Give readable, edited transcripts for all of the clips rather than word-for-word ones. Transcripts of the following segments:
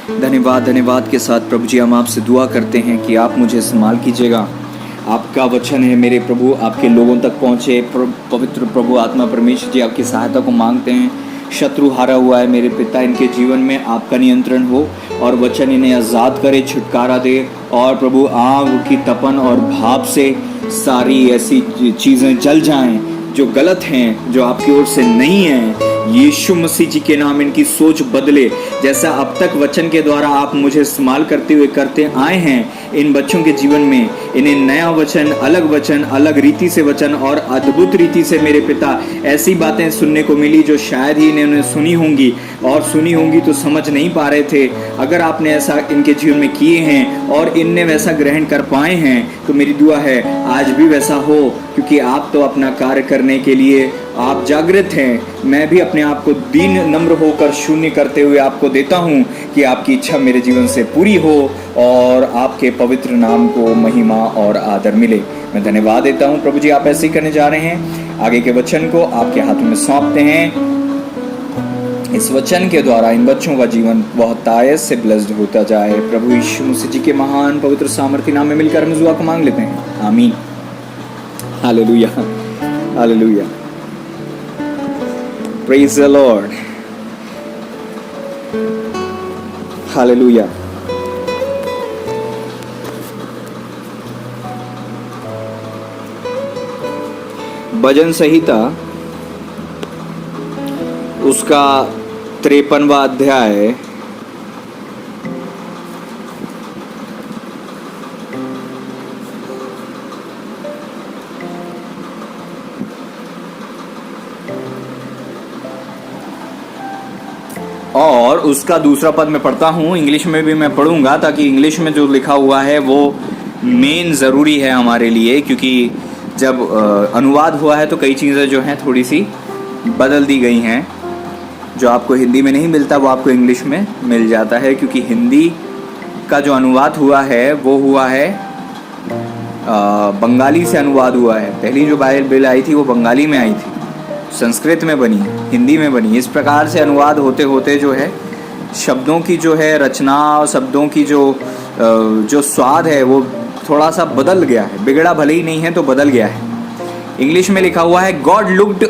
धन्यवाद धन्यवाद के साथ प्रभु जी हम आपसे दुआ करते हैं कि आप मुझे इस्तेमाल कीजिएगा। आपका वचन है मेरे प्रभु, आपके लोगों तक पहुँचे। पवित्र प्रभु आत्मा परमेश्वर जी आपकी सहायता को मांगते हैं। शत्रु हारा हुआ है मेरे पिता, इनके जीवन में आपका नियंत्रण हो और वचन इन्हें आज़ाद करे, छुटकारा दे। और प्रभु आग की तपन और भाप से सारी ऐसी चीज़ें जल जाएं जो गलत हैं, जो आपकी ओर से नहीं हैं। यीशु मसीह जी के नाम इनकी सोच बदले, जैसा अब तक वचन के द्वारा आप मुझे इस्तेमाल करते आए हैं इन बच्चों के जीवन में। इन्हें नया वचन, अलग रीति से वचन और अद्भुत रीति से मेरे पिता ऐसी बातें सुनने को मिली जो शायद ही इन्होंने सुनी होंगी, और सुनी होंगी तो समझ नहीं पा रहे थे। अगर आपने ऐसा इनके जीवन में किए हैं और इनने वैसा ग्रहण कर पाए हैं तो मेरी दुआ है आज भी वैसा हो, क्योंकि आप तो अपना कार्य करने के लिए आप जागृत हैं। मैं भी अपने आप को दीन नम्र होकर शून्य करते हुए आपको देता हूँ कि आपकी इच्छा मेरे जीवन से पूरी हो और आपके पवित्र नाम को महिमा और आदर मिले। मैं धन्यवाद देता हूँ प्रभु जी, आप ऐसे ही करने जा रहे हैं। आगे के वचन को आपके हाथों में सौंपते हैं। इस वचन के द्वारा इन बच्चों का जीवन बहुत तायत से ब्लेस्ड होता जाए। प्रभु यीशु मसीह जी के महान पवित्र सामर्थी नाम में मिलकर हम दुआ को मांग लेते हैं, आमीन। हालेलुया हालेलुया, प्रेज द लॉर्ड, हालेलुया। भजन संहिता उसका 53वां अध्याय और उसका दूसरा पद मैं पढ़ता हूँ। इंग्लिश में भी मैं पढ़ूंगा ताकि इंग्लिश में जो लिखा हुआ है वो मेन ज़रूरी है हमारे लिए, क्योंकि जब अनुवाद हुआ है तो कई चीज़ें जो हैं थोड़ी सी बदल दी गई हैं। जो आपको हिंदी में नहीं मिलता वो आपको इंग्लिश में मिल जाता है, क्योंकि हिंदी का जो अनुवाद हुआ है वो हुआ है बंगाली से अनुवाद हुआ है। पहली जो बाइबल आई थी वो बंगाली में आई थी, संस्कृत में बनी, हिंदी में बनी। इस प्रकार से अनुवाद होते होते जो है शब्दों की जो है रचना और शब्दों की जो स्वाद है वो थोड़ा सा बदल गया है। बिगड़ा भले ही नहीं है तो बदल गया है। इंग्लिश में लिखा हुआ है, God looked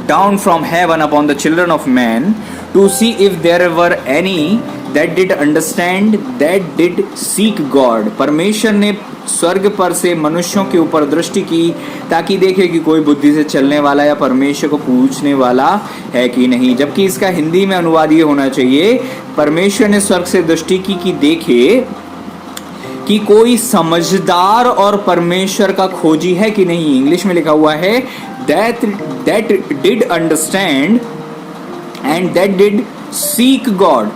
down from heaven upon the children of man to see if there were any that did understand that did seek God. परमेश्वर ने स्वर्ग पर से मनुष्यों के ऊपर दृष्टि की ताकि देखे कि कोई बुद्धि से चलने वाला या परमेश्वर को पूछने वाला है कि नहीं। जबकि इसका हिंदी में अनुवाद ये होना चाहिए, परमेश्वर ने स्वर्ग से दृष्टि की कि देखे कि कोई समझदार और परमेश्वर का खोजी है कि नहीं। इंग्लिश में लिखा हुआ है that did understand and that did seek God।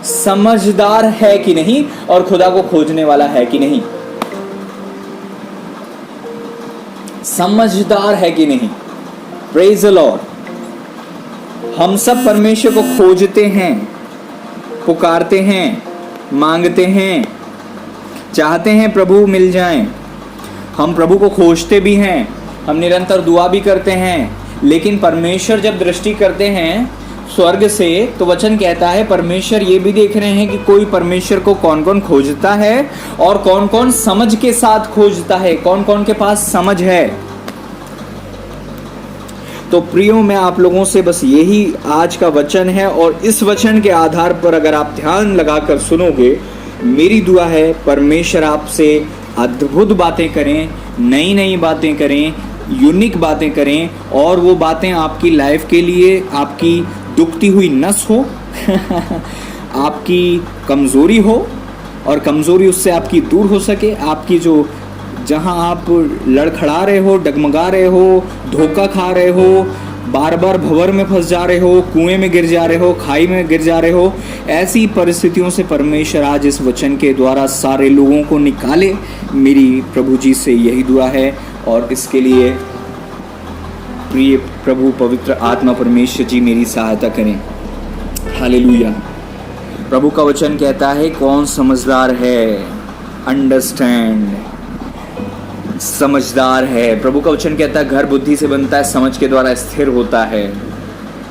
समझदार है कि नहीं और खुदा को खोजने वाला है कि नहीं। समझदार है कि नहीं। Praise the Lord. हम सब परमेश्वर को खोजते हैं, पुकारते हैं, मांगते हैं, चाहते हैं प्रभु मिल जाएं। हम प्रभु को खोजते भी हैं, हम निरंतर दुआ भी करते हैं, लेकिन परमेश्वर जब दृष्टि करते हैं स्वर्ग से तो वचन कहता है परमेश्वर ये भी देख रहे हैं कि कोई परमेश्वर को कौन कौन खोजता है और कौन कौन समझ के साथ खोजता है, कौन कौन के पास समझ है। तो प्रियो, मैं आप लोगों से बस यही आज का वचन है और इस वचन के आधार पर अगर आप ध्यान लगाकर सुनोगे, मेरी दुआ है परमेश्वर आपसे अद्भुत बातें करें, नई नई बातें करें, यूनिक बातें करें, और वो बातें आपकी लाइफ के लिए आपकी दुखती हुई नस हो आपकी कमज़ोरी हो और कमज़ोरी उससे आपकी दूर हो सके। आपकी जो जहां आप लड़खड़ा रहे हो, डगमगा रहे हो, धोखा खा रहे हो, बार बार भंवर में फंस जा रहे हो, कुएं में गिर जा रहे हो, खाई में गिर जा रहे हो, ऐसी परिस्थितियों से परमेश्वर आज इस वचन के द्वारा सारे लोगों को निकाले। मेरी प्रभु जी से यही दुआ है और इसके लिए प्रिय प्रभु पवित्र आत्मा परमेश्वर जी मेरी सहायता करें। हालेलुया। प्रभु का वचन कहता है कौन समझदार है, अंडरस्टैंड, समझदार है। प्रभु का वचन कहता है घर बुद्धि से बनता है, समझ के द्वारा स्थिर होता है।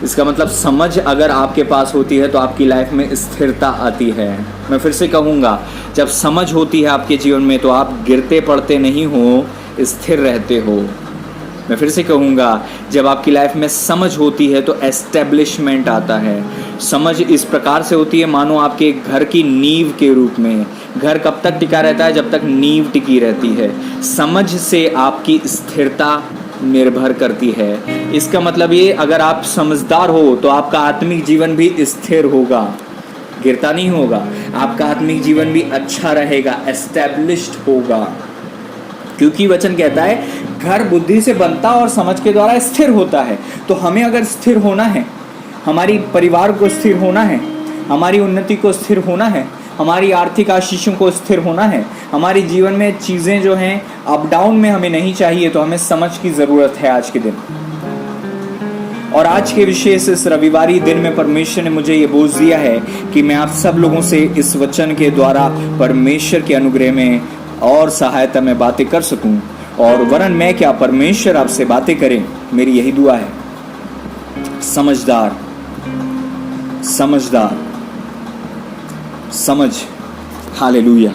इसका मतलब समझ अगर आपके पास होती है तो आपकी लाइफ में स्थिरता आती है। मैं फिर से कहूँगा, जब समझ होती है आपके जीवन में तो आप गिरते पड़ते नहीं हो, स्थिर रहते हो। मैं फिर से कहूँगा, जब आपकी लाइफ में समझ होती है तो एस्टेब्लिशमेंट आता है। समझ इस प्रकार से होती है मानो आपके घर की नींव के रूप में। घर कब तक टिका रहता है? जब तक नींव टिकी रहती है। समझ से आपकी स्थिरता निर्भर करती है। इसका मतलब ये, अगर आप समझदार हो तो आपका आत्मिक जीवन भी स्थिर होगा, गिरता नहीं होगा। आपका आत्मिक जीवन भी अच्छा रहेगा, एस्टैब्लिश्ड होगा, क्योंकि वचन कहता है घर बुद्धि से बनता और समझ के द्वारा स्थिर होता है। तो हमें अगर स्थिर होना है, हमारी परिवार को स्थिर होना है, हमारी उन्नति को स्थिर होना है, हमारी आर्थिक आशीषों को स्थिर होना है, हमारी जीवन में चीज़ें जो हैं अप डाउन में हमें नहीं चाहिए, तो हमें समझ की ज़रूरत है आज के दिन। और आज के विशेष इस रविवारी दिन में परमेश्वर ने मुझे ये बोझ दिया है कि मैं आप सब लोगों से इस वचन के द्वारा परमेश्वर के अनुग्रह में और सहायता में बातें कर सकूं, और वरन मैं क्या, परमेश्वर आपसे बातें करें। मेरी यही दुआ है। समझदार, समझदार, समझ। हालेलुया।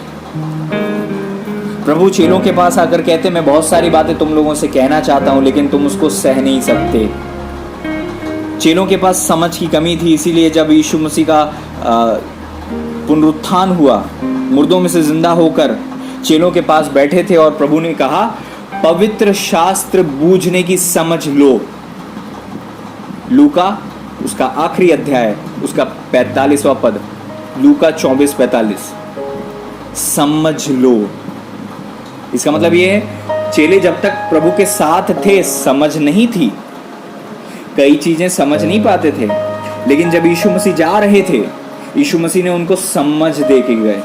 प्रभु चेलों के पास आकर कहते, मैं बहुत सारी बातें तुम लोगों से कहना चाहता हूं लेकिन तुम उसको सह नहीं सकते। चेलों के पास समझ की कमी थी, इसीलिए जब यीशु मसीह का पुनरुत्थान हुआ, मुर्दों में से जिंदा होकर चेलों के पास बैठे थे और प्रभु ने कहा, पवित्र शास्त्र बूझने की समझ लो। लूका उसका आखिरी अध्याय, उसका 45वां पद, लूका 24:45, समझ लो। इसका मतलब ये है, चेले जब तक प्रभु के साथ थे समझ नहीं थी, कई चीजें समझ नहीं पाते थे, लेकिन जब यीशु मसीह जा रहे थे, यीशु मसीह ने उनको समझ दे के गए।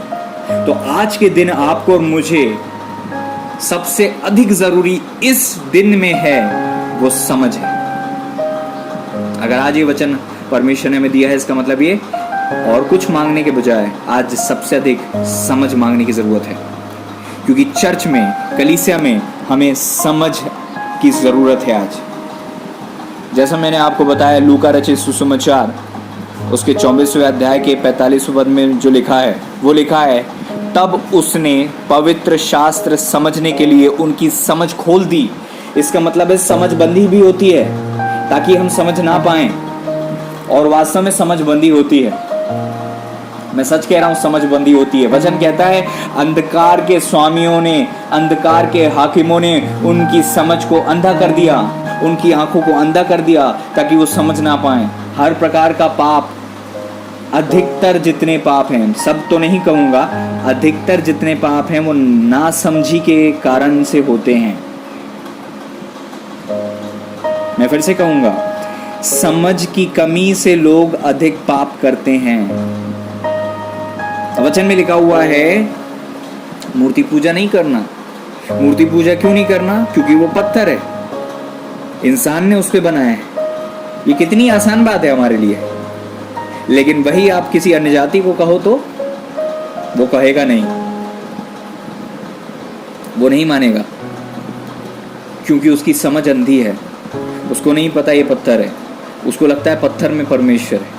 तो आज के दिन आपको और मुझे सबसे अधिक जरूरी इस दिन में है, वो समझ है। अगर आज ये वचन परमेश्वर ने हमें दिया है, इसका मतलब ये, और कुछ मांगने के बजाय आज सबसे अधिक समझ मांगने की जरूरत है, क्योंकि चर्च में, कलीसिया में हमें समझ की जरूरत है आज। जैसा मैंने आपको बताया, लूका रचित सुसमाचार उसके 24वें अध्याय के 45वें पद में जो लिखा है, वो लिखा है, तब उसने पवित्र शास्त्र समझने के लिए उनकी समझ खोल दी। इसका मतलब है समझ बंदी भी होती है ताकि हम समझ ना पाएं, और वास्तव में समझ बंदी होती है। मैं सच कह रहा हूं, समझ बंदी होती है। वचन कहता है, अंधकार के स्वामियों ने, अंधकार के हाकिमों ने उनकी समझ को अंधा कर दिया, उनकी आंखों को अंधा कर दिया ताकि वो समझ ना पाएं। हर प्रकार का पाप, अधिकतर जितने पाप हैं, सब तो नहीं कहूंगा, अधिकतर जितने पाप हैं वो नासमझी के कारण से होते हैं। मैं फिर से कहूंगा, समझ की कमी से लोग अधिक पाप करते हैं। वचन में लिखा हुआ है, मूर्ति पूजा नहीं करना। मूर्ति पूजा क्यों नहीं करना? क्योंकि वो पत्थर है, इंसान ने उस पे बनाया है। ये कितनी आसान बात है हमारे लिए, लेकिन वही आप किसी अन्य जाति को कहो तो वो कहेगा नहीं, वो नहीं मानेगा, क्योंकि उसकी समझ अंधी है। उसको नहीं पता ये पत्थर है, उसको लगता है पत्थर में परमेश्वर है।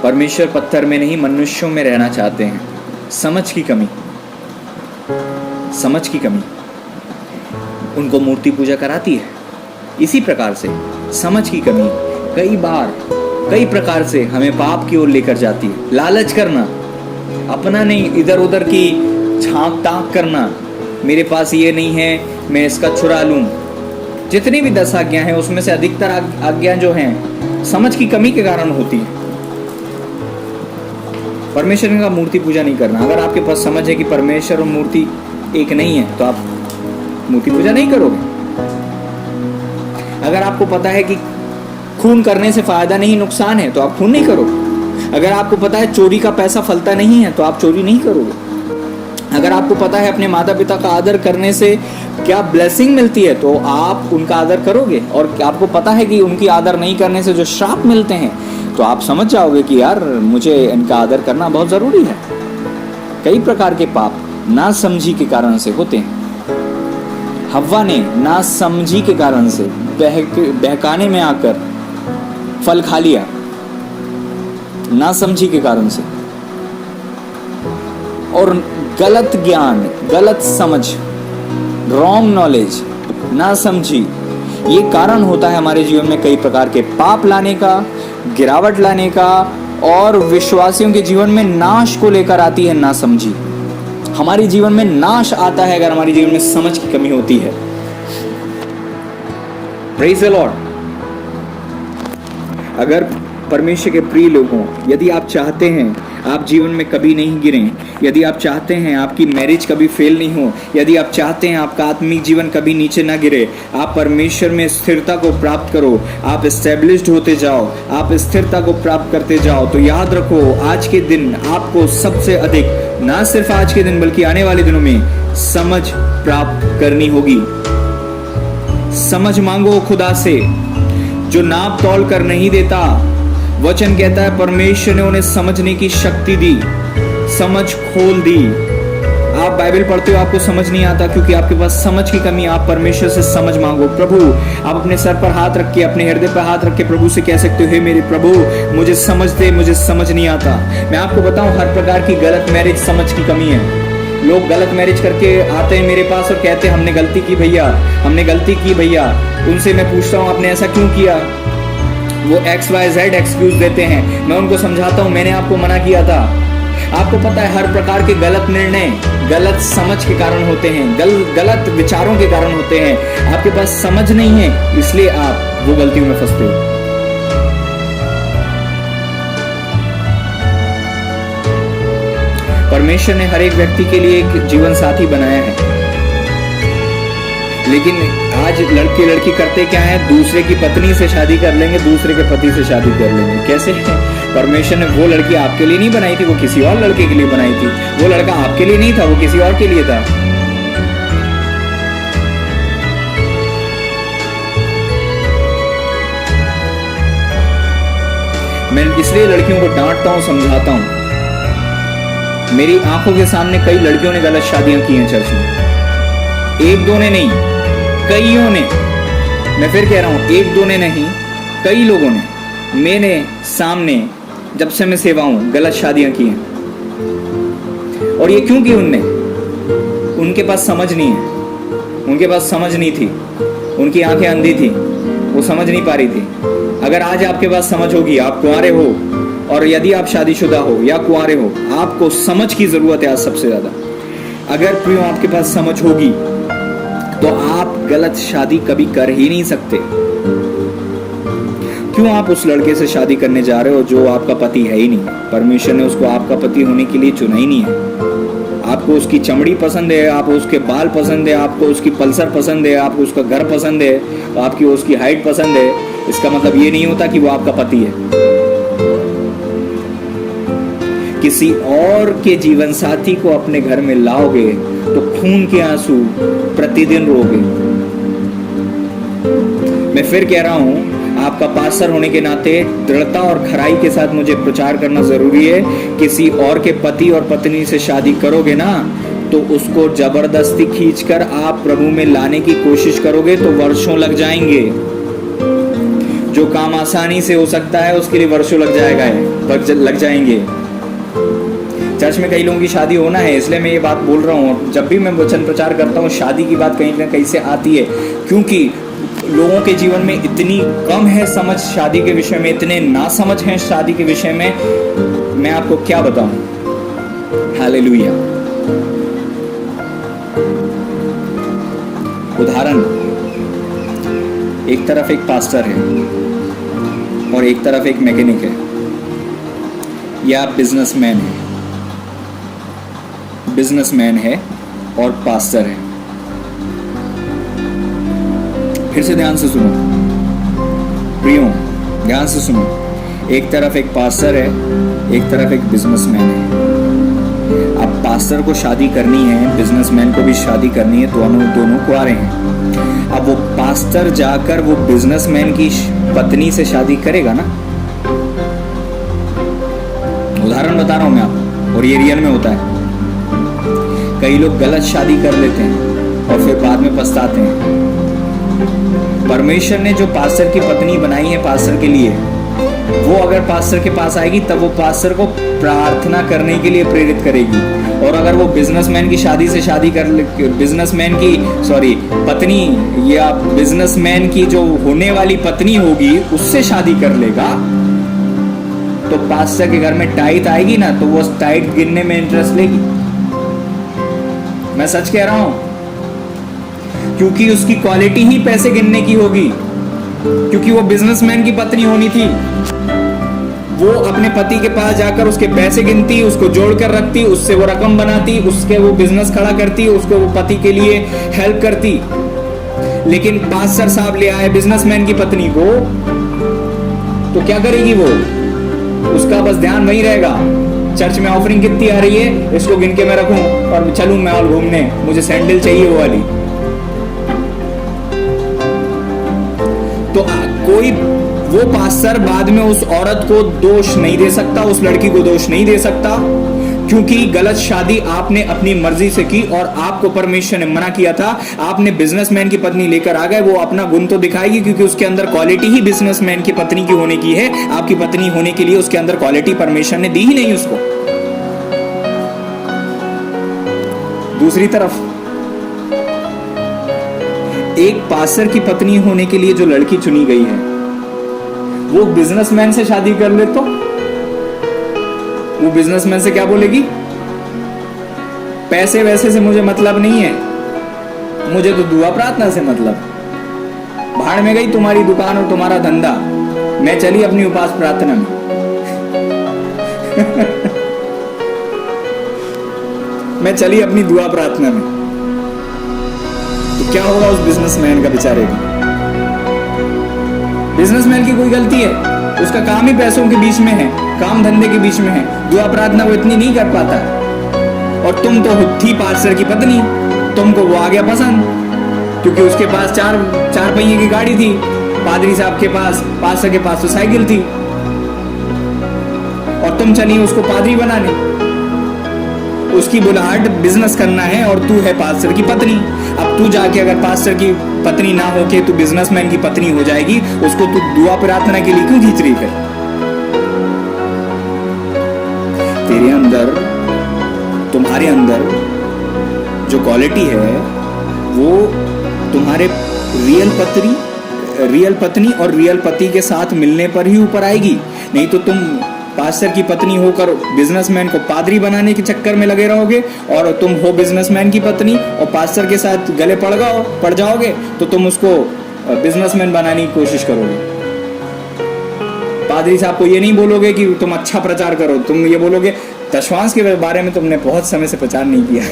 परमेश्वर पत्थर में नहीं, मनुष्यों में रहना चाहते हैं। समझ की कमी, समझ की कमी उनको मूर्ति पूजा कराती है। इसी प्रकार से समझ की कमी कई बार, कई प्रकार से हमें पाप की ओर लेकर जाती है। लालच करना, अपना नहीं, इधर उधर की झांक ताक करना, मेरे पास ये नहीं है मैं इसका चुरा लूं। जितनी भी 10 आज्ञा हैं उसमें से अधिकतर आज्ञा जो हैं समझ की कमी के कारण होती है। परमेश्वर का मूर्ति पूजा नहीं करना। अगर आपके पास समझ है कि परमेश्वर और मूर्ति एक नहीं है तो आप मूर्ति पूजा नहीं करोगे। अगर आपको पता है कि खून करने से फायदा नहीं नुकसान है तो आप खून नहीं करोगे। अगर आपको पता है चोरी का पैसा फलता नहीं है तो आप चोरी नहीं करोगे। अगर आपको पता है अपने माता पिता का आदर करने से क्या ब्लेसिंग मिलती है तो आप उनका आदर करोगे। और आपको पता है कि उनकी आदर नहीं करने से जो श्राप मिलते हैं तो आप समझ जाओगे कि यार मुझे इनका आदर करना बहुत ज़रूरी है। कई प्रकार के पाप नासमझी के कारण से होते हैं। हव्वा ने ना समझी के कारण से बहकाने में आकर फल खा लिया, ना समझी के कारण से। और गलत ज्ञान, गलत समझ, रॉन्ग नॉलेज, ना समझी, ये कारण होता है हमारे जीवन में कई प्रकार के पाप लाने का, गिरावट लाने का, और विश्वासियों के जीवन में नाश को लेकर आती है ना समझी। हमारे जीवन में नाश आता है अगर हमारे जीवन में समझ की कमी होती है। Praise the Lord. अगर परमेश्वर के प्रिय लोगों, यदि आप चाहते हैं आप जीवन में कभी नहीं गिरें, यदि आप चाहते हैं आपकी मैरिज कभी फेल नहीं हो, यदि आप चाहते हैं आपका आत्मिक जीवन कभी नीचे ना गिरे, आप परमेश्वर में स्थिरता को प्राप्त करो, आप एस्टेब्लिश्ड होते जाओ, आप स्थिरता को प्राप्त करते जाओ, तो याद रखो आज के दिन आपको सबसे अधिक, ना सिर्फ आज के दिन बल्कि आने वाले दिनों में समझ प्राप्त करनी होगी। समझ मांगो खुदा से, जो नाप तोल कर नहीं देता। वचन कहता है परमेश्वर ने उन्हें समझने की शक्ति दी, समझ खोल दी। आप बाइबल पढ़ते हो, आपको समझ नहीं आता क्योंकि आपके पास समझ की कमी। आप परमेश्वर से समझ मांगो। प्रभु, आप अपने सर पर हाथ रख के, अपने हृदय पर हाथ रख के प्रभु से कह सकते हो, हे मेरे प्रभु मुझे समझ दे, मुझे समझ नहीं आता। मैं आपको बताऊं, हर प्रकार की गलत मैरिज समझ की कमी है। लोग गलत मैरिज करके आते हैं मेरे पास और कहते हैं हमने गलती की भैया, हमने गलती की भैया। उनसे मैं पूछता हूँ आपने ऐसा क्यों किया? वो XYZ एक्सक्यूज देते हैं। मैं उनको समझाता हूँ मैंने आपको मना किया था। आपको पता है हर प्रकार के गलत निर्णय गलत समझ के कारण होते हैं, गलत विचारों के कारण होते हैं। आपके पास समझ नहीं है, इसलिए आप वो गलतियों में फंसते हो। परमेश्वर ने हर एक व्यक्ति के लिए एक जीवन साथी बनाया है, लेकिन आज लड़के लड़की करते क्या है? दूसरे की पत्नी से शादी कर लेंगे, दूसरे के पति से शादी कर लेंगे। कैसे? परमेश्वर ने वो लड़की आपके लिए नहीं बनाई थी, वो किसी और लड़के के लिए बनाई थी। वो लड़का आपके लिए नहीं था, वो किसी और के लिए था। मैं इसलिए लड़कियों को डांटता हूं, समझाता हूं। मेरी आंखों के सामने कई लड़कियों ने गलत शादियां की हैं चर्च में। एक दो ने नहीं, कईयों ने। मैं फिर कह रहा हूं, एक दो ने नहीं, कई लोगों ने मेरे सामने, जब से मैं सेवा हूं, गलत शादियां की हैं। और ये क्यों की उनने? उनके पास समझ नहीं है, उनके पास समझ नहीं थी, उनकी आंखें अंधी थी, वो समझ नहीं पा रही थी। अगर आज आपके पास समझ होगी, आप कुंवारे हो, और यदि आप शादीशुदा हो या कुंवारे हो, आपको समझ की जरूरत है आज सबसे ज्यादा। अगर प्रियो आपके पास समझ होगी तो आप गलत शादी कभी कर ही नहीं सकते। क्यों आप उस लड़के से शादी करने जा रहे हो जो आपका पति है ही नहीं? परमेश्वर ने उसको आपका पति होने के लिए चुना ही नहीं है। आपको उसकी चमड़ी पसंद है, आपको उसके बाल पसंद है, आपको उसकी पल्सर पसंद है, आपको उसका घर पसंद है, आपकी उसकी हाइट पसंद है, इसका मतलब ये नहीं होता कि वो आपका पति है। किसी और के जीवन साथी को अपने घर में लाओगे तो खून के आंसू प्रतिदिन रोगे। मैं फिर कह रहा हूं, आपका पास्टर होने के नाते दृढ़ता और खराई के साथ मुझे प्रचार करना जरूरी है। किसी और के पति और पत्नी से शादी करोगे ना, तो उसको जबरदस्ती खींचकर आप प्रभु में लाने की कोशिश करोगे तो वर्षों लग जाएंगे। जो काम आसानी से हो सकता है उसके लिए वर्षों लग जाएंगे। चर्च में कई लोगों की शादी होना है, इसलिए मैं ये बात बोल रहा हूँ। जब भी मैं वचन प्रचार करता हूँ, शादी की बात कहीं ना कहीं से आती है, क्योंकि लोगों के जीवन में इतनी कम है समझ शादी के विषय में, इतने ना समझ हैं शादी के विषय में। मैं आपको क्या बताऊं? हालेलुया। उदाहरण, एक तरफ एक पास्टर है और एक तरफ एक मैकेनिक है, या बिजनेसमैन है, बिजनेसमैन है और पास्टर है। फिर से ध्यान से सुनो प्रियो, ध्यान से सुनो। एक तरफ एक पास्टर है, एक तरफ एक बिजनेसमैन है। अब पास्टर को शादी करनी है, बिजनेसमैन को भी शादी करनी है, दोनों कुंवारे हैं। अब वो पास्टर जाकर वो बिजनेसमैन की पत्नी से शादी करेगा ना? उदाहरण बता रहा हूं मैं आपको, और ये रियल में होता है। कई लोग गलत शादी कर लेते हैं और फिर बाद में पछताते हैं। परमेश्वर ने जो पास्टर की पत्नी बनाई है पास्टर के लिए, वो अगर पास्टर के पास आएगी तब वो पास्टर को प्रार्थना करने के लिए प्रेरित करेगी। और अगर वो बिजनेसमैन की शादी से शादी कर बिजनेसमैन की पत्नी या बिजनेसमैन की जो होने वाली पत्नी होगी उससे शादी कर लेगा, तो पास्टर के घर में टाइट आएगी ना, तो वो टाइट गिनने में इंटरेस्ट लेगी। मैं सच कह रहा हूं, क्योंकि उसकी क्वालिटी ही पैसे गिनने की होगी। क्योंकि वो बिजनेसमैन की पत्नी होनी थी, वो अपने पति के पास जाकर उसके पैसे गिनती, उसको जोड़ कर रखती, उससे वो रकम बनाती, उसके वो बिजनेस खड़ा करती, उसको वो पति के लिए हेल्प करती। लेकिन पास्टर साहब ले आए बिजनेसमैन की पत्नी को, तो क्या करेगी वो? उसका बस ध्यान वही रहेगा, चर्च में ऑफरिंग कितनी आ रही है, इसको गिन के मैं रखूं और चलूं मैं और घूमने, मुझे सैंडल चाहिए वो वाली। तो कोई वो पास्टर बाद में उस औरत को दोष नहीं दे सकता, उस लड़की को दोष नहीं दे सकता, क्योंकि गलत शादी आपने अपनी मर्जी से की और आपको परमेश्वर ने मना किया था। आपने बिजनेसमैन की पत्नी लेकर आ गए, वो अपना गुण तो दिखाएगी क्योंकि उसके अंदर क्वालिटी ही बिजनेसमैन की पत्नी की होने की है। आपकी पत्नी होने के लिए उसके अंदर क्वालिटी परमेश्वर ने दी ही नहीं उसको। दूसरी तरफ एक पास्टर की पत्नी होने के लिए जो लड़की चुनी गई है, वो बिजनेसमैन से शादी कर ले तो वो बिजनेसमैन से क्या बोलेगी? पैसे वैसे से मुझे मतलब नहीं है, मुझे तो दुआ प्रार्थना से मतलब। भाड़ में गई तुम्हारी दुकान और तुम्हारा धंधा, मैं चली अपनी उपास प्रार्थना में। मैं चली अपनी दुआ प्रार्थना में। तो क्या होगा उस बिजनेसमैन का बेचारे का? बिजनेसमैन की कोई गलती है? उसका काम ही पैसों के बीच में है, काम धंधे के बीच में है, दुआ प्रार्थना वो इतनी नहीं कर पाता। और तुम तो थी पास्टर की पत्नी, तुमको वो आ गया पसंद, क्योंकि उसके पास चार पहिए की गाड़ी थी, पादरी साहब के पास, पास्टर के पास तो साइकिल थी, और तुम चली उसको पादरी बनाने। उसकी बुलाहट बिजनेस करना है और तू है पास्टर की पत्नी। अब तू जाके अगर पास्टर की पत्नी ना होके तू बिजनेसमैन की पत्नी हो जाएगी, उसको तू दुआ प्रार्थना के लिए क्यों खींच रही है? तेरे अंदर, तुम्हारे अंदर जो क्वालिटी है वो तुम्हारे रियल पत्नी और रियल पति के साथ मिलने पर ही ऊपर आएगी। नहीं तो तुम पास्टर की पत्नी होकर बिजनेसमैन को पादरी बनाने के चक्कर में लगे रहोगे, और तुम हो बिजनेसमैन की पत्नी और पास्टर के साथ गले पड़ जाओगे, तो तुम उसको बिजनेसमैन बनाने की कोशिश करोगे। पादरी साहब को ये नहीं बोलोगे कि तुम अच्छा प्रचार करो, तुम ये बोलोगे दशवांश के बारे में तुमने बहुत समय से प्रचार नहीं किया।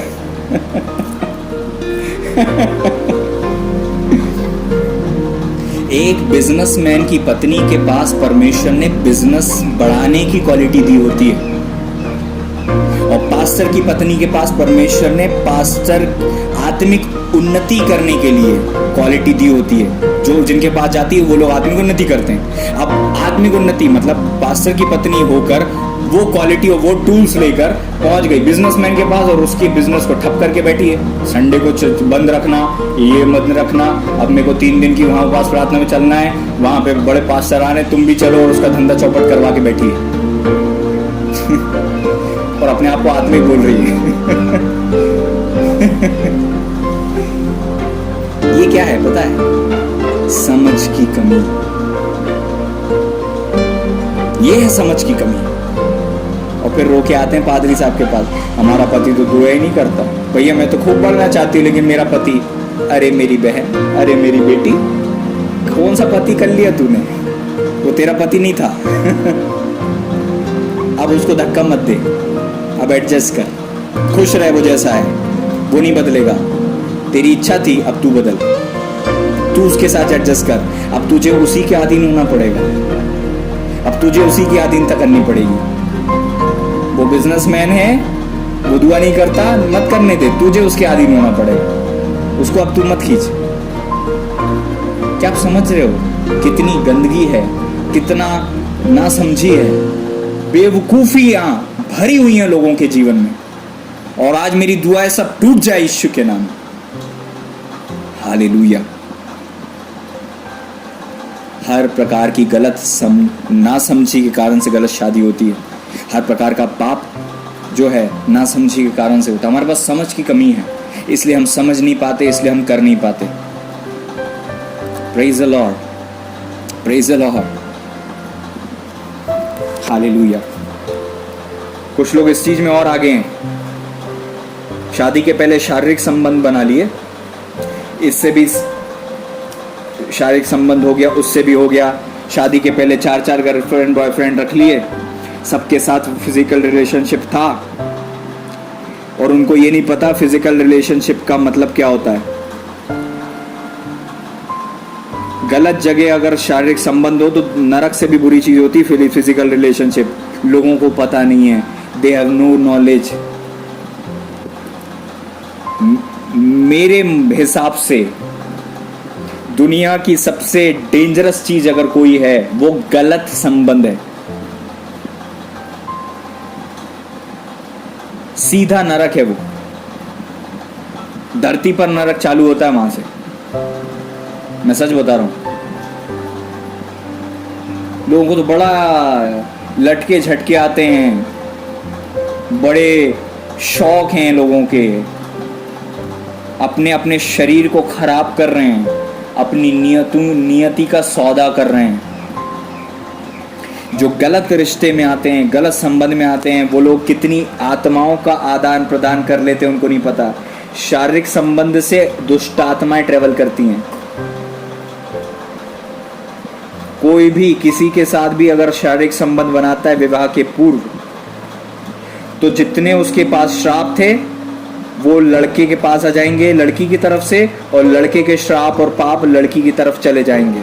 एक बिजनेसमैन की पत्नी के पास परमेश्वर ने बिजनेस बढ़ाने की क्वालिटी दी होती है, और पास्टर की पत्नी के पास परमेश्वर ने पास्टर आत्मिक उन्नति करने के लिए क्वालिटी दी होती है। जो जिनके पास जाती है वो लोग आत्मिक उन्नति करते हैं। अब आत्मिक उन्नति मतलब पास्टर की पत्नी होकर वो क्वालिटी और वो टूल्स लेकर पहुंच गई बिजनेसमैन के पास, और उसके बिजनेस को ठप करके बैठी है। संडे को बंद रखना, ये मत रखना, अब मेरे को 3 दिन की वहां उपास प्रार्थना में चलना है, वहां पे बड़े पास्टर आ रहे, तुम भी चलो, और उसका धंधा चौपट करवा के बैठी है। और अपने आप को आत्मिक बोल रही है। ये क्या है पता है? समझ की कमी। ये है समझ की कमी। और फिर रो के आते हैं पादरी साहब के पास, हमारा पति तो दुआ ही नहीं करता। भैया मैं तो खूब बढ़ना चाहती हूँ, लेकिन मेरा पति, अरे मेरी बहन, अरे मेरी बेटी, कौन सा पति कर लिया तूने? वो तेरा पति नहीं था। अब उसको धक्का मत दे, अब एडजस्ट कर, खुश रहे वो जैसा है, वो नहीं बदलेगा। तेरी इच्छा थी, अब तू बदल, तू उसके साथ एडजस्ट कर। अब तुझे उसी के अधीन होना पड़ेगा, अब तुझे उसी की अधीनता करनी पड़ेगी। वो बिजनेसमैन है, वो दुआ नहीं करता, मत करने दे, तुझे उसके अधीन होना पड़ेगा। उसको अब तू मत खींच। क्या आप समझ रहे हो कितनी गंदगी है, कितना नासमझी है, बेवकूफियां भरी हुई हैं लोगों के जीवन में। और आज मेरी दुआ है सब टूट जाए यीशु के नाम। हालेलुया। हर प्रकार की गलत नासमझी के कारण से गलत शादी होती है। हर प्रकार का पाप जो है नासमझी के कारण से होता है। हमारे पास समझ की कमी है, इसलिए हम समझ नहीं पाते, इसलिए हम कर नहीं पाते। Praise the Lord, praise the Lord, hallelujah. कुछ लोग इस चीज में और आगे हैं। शादी के पहले शारीरिक संबंध बना लिए, इससे भी शारीरिक संबंध हो गया, उससे भी हो गया। शादी के पहले 4-4 गर्लफ्रेंड बॉयफ्रेंड रख लिए, सबके साथ फिजिकल रिलेशनशिप था और उनको ये नहीं पता फिजिकल रिलेशनशिप का मतलब क्या होता है। गलत जगह अगर शारीरिक संबंध हो तो नरक से भी बुरी चीज होती है फिजिकल रिलेशनशिप। लोगों को पता नहीं है, दे हैव नो नॉलेज। मेरे हिसाब से दुनिया की सबसे डेंजरस चीज अगर कोई है वो गलत संबंध है। सीधा नरक है वो, धरती पर नरक चालू होता है वहां से। मैं सच बता रहा हूं। लोगों को तो बड़ा लटके झटके आते हैं, बड़े शौक हैं लोगों के, अपने अपने शरीर को खराब कर रहे हैं, अपनी नियति का सौदा कर रहे हैं। जो गलत रिश्ते में आते हैं, गलत संबंध में आते हैं, वो लोग कितनी आत्माओं का आदान प्रदान कर लेते हैं उनको नहीं पता। शारीरिक संबंध से दुष्ट आत्माएं ट्रेवल करती हैं। कोई भी किसी के साथ भी अगर शारीरिक संबंध बनाता है विवाह के पूर्व, तो जितने उसके पास श्राप थे वो लड़के के पास आ जाएंगे लड़की की तरफ से, और लड़के के श्राप और पाप लड़की की तरफ चले जाएंगे।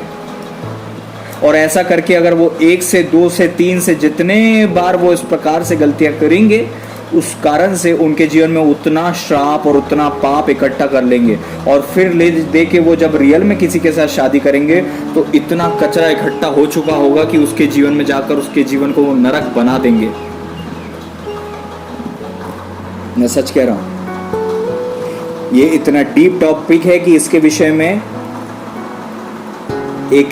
और ऐसा करके अगर वो 1 से 2 से 3 से जितने बार वो इस प्रकार से गलतियां करेंगे, उस कारण से उनके जीवन में उतना श्राप और उतना पाप इकट्ठा कर लेंगे। और फिर ले दे के वो जब रियल में किसी के साथ शादी करेंगे तो इतना कचरा इकट्ठा हो चुका होगा कि उसके जीवन में जाकर उसके जीवन को वो नरक बना देंगे। मैं सच कह रहा हूं। ये इतना डीप टॉपिक है कि इसके विषय में एक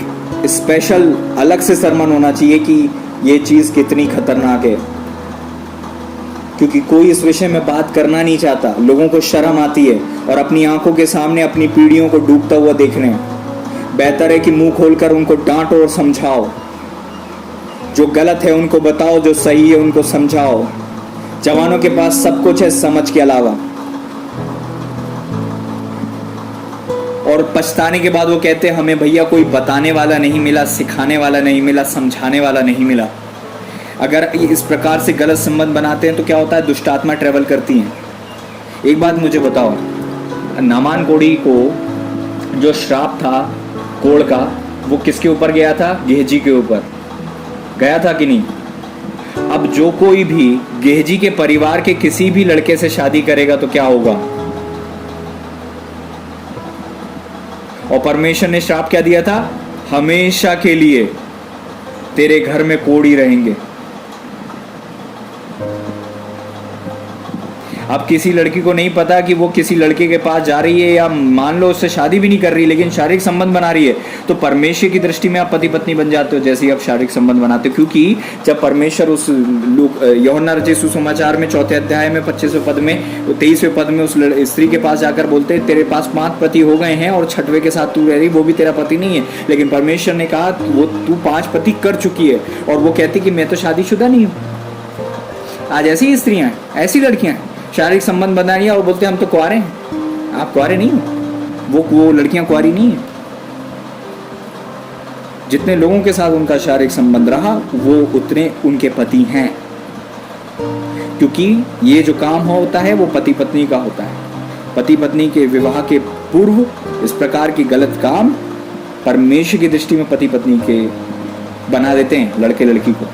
स्पेशल अलग से सरमन होना चाहिए कि ये चीज कितनी खतरनाक है, क्योंकि कोई इस विषय में बात करना नहीं चाहता। लोगों को शर्म आती है और अपनी आंखों के सामने अपनी पीढ़ियों को डूबता हुआ देख रहे हैं। बेहतर है कि मुंह खोलकर उनको डांटो और समझाओ। जो गलत है उनको बताओ, जो सही है उनको समझाओ। जवानों के पास सब कुछ है समझ के अलावा, और पछताने के बाद वो कहते हैं हमें भैया कोई बताने वाला नहीं मिला, सिखाने वाला नहीं मिला, समझाने वाला नहीं मिला। अगर इस प्रकार से गलत संबंध बनाते हैं तो क्या होता है, दुष्ट आत्मा ट्रेवल करती हैं। एक बात मुझे बताओ, नामान कोढ़ी को जो श्राप था कोढ़ का, वो किसके ऊपर गया था? गेहजी के ऊपर गया था कि नहीं? अब जो कोई भी गेहजी के परिवार के किसी भी लड़के से शादी करेगा तो क्या होगा? और परमेश्वर ने श्राप क्या दिया था? हमेशा के लिए तेरे घर में कोढ़ी रहेंगे। अब किसी लड़की को नहीं पता कि वो किसी लड़के के पास जा रही है, या मान लो उससे शादी भी नहीं कर रही लेकिन शारीरिक संबंध बना रही है, तो परमेश्वर की दृष्टि में आप पति पत्नी बन जाते हो जैसे ही आप शारीरिक संबंध बनाते हो। क्योंकि जब परमेश्वर उस यूहन्ना रचित सुसमाचार में 4 अध्याय में 25वें पद में 23वें पद में उस स्त्री के पास जाकर बोलते तेरे पास 5 पति हो गए हैं और 6वें के साथ तू रह रही, वो भी तेरा पति नहीं है। लेकिन परमेश्वर ने कहा वो तू 5 पति कर चुकी है, और वो कहती कि मैं तो शादीशुदा नहीं हूँ। आज ऐसी स्त्रियां हैं, ऐसी लड़कियां हैं, शारीरिक संबंध बना लिया और बोलते हैं हम तो कुंवारे हैं। आप कुंवारे नहीं हो, वो लड़कियां कुंवारी नहीं है। जितने लोगों के साथ उनका शारीरिक संबंध रहा वो उतने उनके पति हैं, क्योंकि ये जो काम होता है वो पति पत्नी का होता है। पति पत्नी के विवाह के पूर्व इस प्रकार की गलत काम परमेश्वर की दृष्टि में पति पत्नी के बना देते हैं लड़के लड़की को।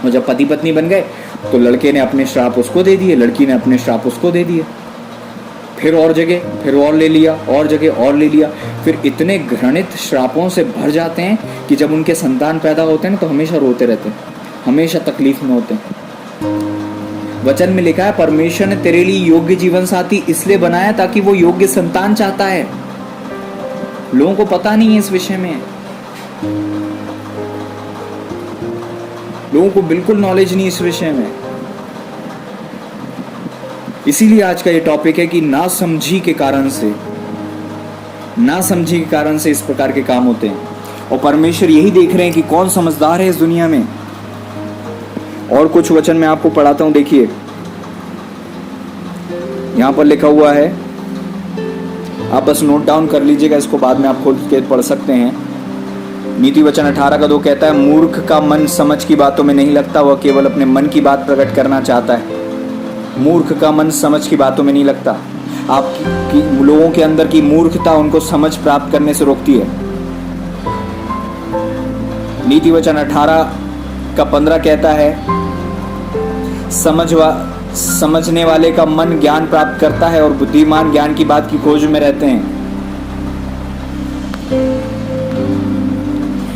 और जब पति पत्नी बन गए तो लड़के ने अपने श्राप उसको दे दिए, लड़की ने अपने श्राप उसको दे दिए, फिर और जगह फिर और ले लिया, और जगह और ले लिया। फिर इतने घृणित श्रापों से भर जाते हैं कि जब उनके संतान पैदा होते हैं ना तो हमेशा रोते रहते हैं, हमेशा तकलीफ में होते हैं। वचन में लिखा है परमेश्वर ने तेरे लिए योग्य जीवन साथी इसलिए बनाया ताकि वो योग्य संतान चाहता है। लोगों को पता नहीं है इस विषय में, लोगों को बिल्कुल नॉलेज नहीं इस विषय में। इसीलिए आज का ये टॉपिक है कि नासमझी के कारण से इस प्रकार के काम होते हैं। और परमेश्वर यही देख रहे हैं कि कौन समझदार है इस दुनिया में। और कुछ वचन मैं आपको पढ़ाता हूं, देखिए यहां पर लिखा हुआ है, आप बस नोट डाउन कर लीजिएगा, इसको बाद में आप खुद के पढ़ सकते हैं। नीति वचन 18:2 कहता है, मूर्ख का मन समझ की बातों में नहीं लगता, वह केवल अपने मन की बात प्रकट करना चाहता है। मूर्ख का मन समझ की बातों में नहीं लगता। आपकी लोगों के अंदर की मूर्खता उनको समझ प्राप्त करने से रोकती है। नीति वचन 18:15 कहता है, समझने वाले का मन ज्ञान प्राप्त करता है और बुद्धिमान ज्ञान की बात की खोज में रहते हैं।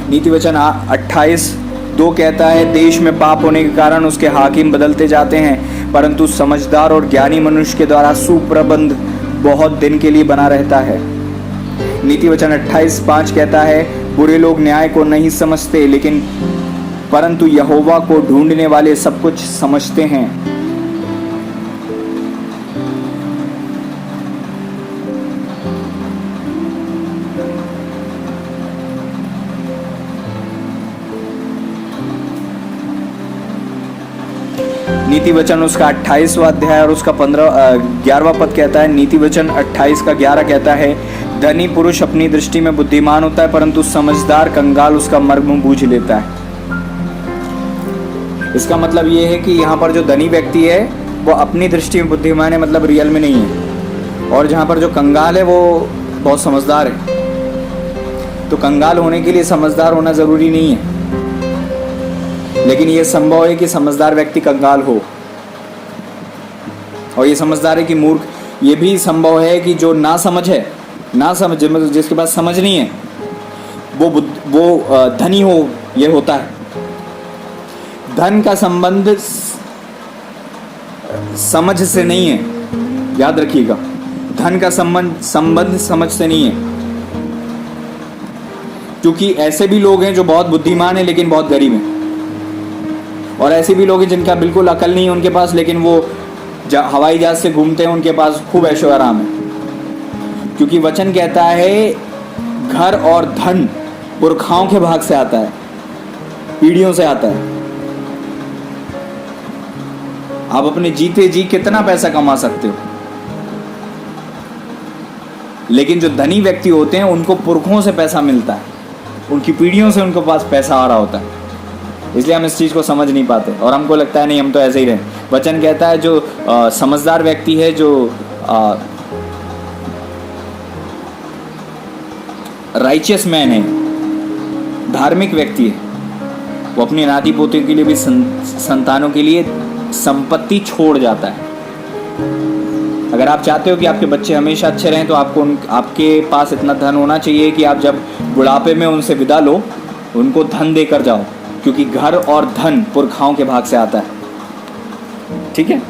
नीति वचन 28:2 कहता है, देश में पाप होने के कारण उसके हाकिम बदलते जाते हैं, परंतु समझदार और ज्ञानी मनुष्य के द्वारा सुप्रबंध बहुत दिन के लिए बना रहता है। नीति वचन 28:5 कहता है, बुरे लोग न्याय को नहीं समझते, लेकिन परंतु यहोवा को ढूंढने वाले सब कुछ समझते हैं। नीति वचन उसका 28वां अध्याय और उसका 11वां पद कहता है, नीति वचन 28:11 कहता है, धनी पुरुष अपनी दृष्टि में बुद्धिमान होता है, परंतु समझदार कंगाल उसका मर्म बूझ लेता है। इसका मतलब ये है कि यहाँ पर जो धनी व्यक्ति है वो अपनी दृष्टि में बुद्धिमान है, मतलब रियल में नहीं है, और जहाँ पर जो कंगाल है वो बहुत समझदार है। तो कंगाल होने के लिए समझदार होना जरूरी नहीं है, लेकिन ये संभव है कि समझदार व्यक्ति कंगाल हो, और ये समझदार है कि मूर्ख। ये भी संभव है कि जो ना समझ जिसके पास समझ नहीं है वो धनी हो, ये होता है। धन का संबंध समझ से नहीं है, याद रखिएगा। धन का संबंध समझ से नहीं है, क्योंकि ऐसे भी लोग हैं जो बहुत बुद्धिमान हैं लेकिन बहुत गरीब हैं, और ऐसे भी लोग हैं जिनका बिल्कुल अकल नहीं है उनके पास, लेकिन वो हवाई जहाज से घूमते हैं, उनके पास खूब ऐशो आराम है। क्योंकि वचन कहता है, घर और धन पुरखाओं के भाग से आता है, पीढ़ियों से आता है। आप अपने जीते जी कितना पैसा कमा सकते हो, लेकिन जो धनी व्यक्ति होते हैं उनको पुरखों से पैसा मिलता है, उनकी पीढ़ियों से उनके पास पैसा आ रहा होता है। इसलिए हम इस चीज़ को समझ नहीं पाते और हमको लगता है नहीं, हम तो ऐसे ही रहे। वचन कहता है जो समझदार व्यक्ति है, जो राइचियस मैन है, धार्मिक व्यक्ति है, वो अपनी नाती पोते के लिए भी संतानों के लिए संपत्ति छोड़ जाता है। अगर आप चाहते हो कि आपके बच्चे हमेशा अच्छे रहें तो आपके पास इतना धन होना चाहिए कि आप जब बुढ़ापे में उनसे विदा लो, उनको धन देकर जाओ, क्योंकि घर और धन पुरखाओं के भाग से आता है। ठीक है,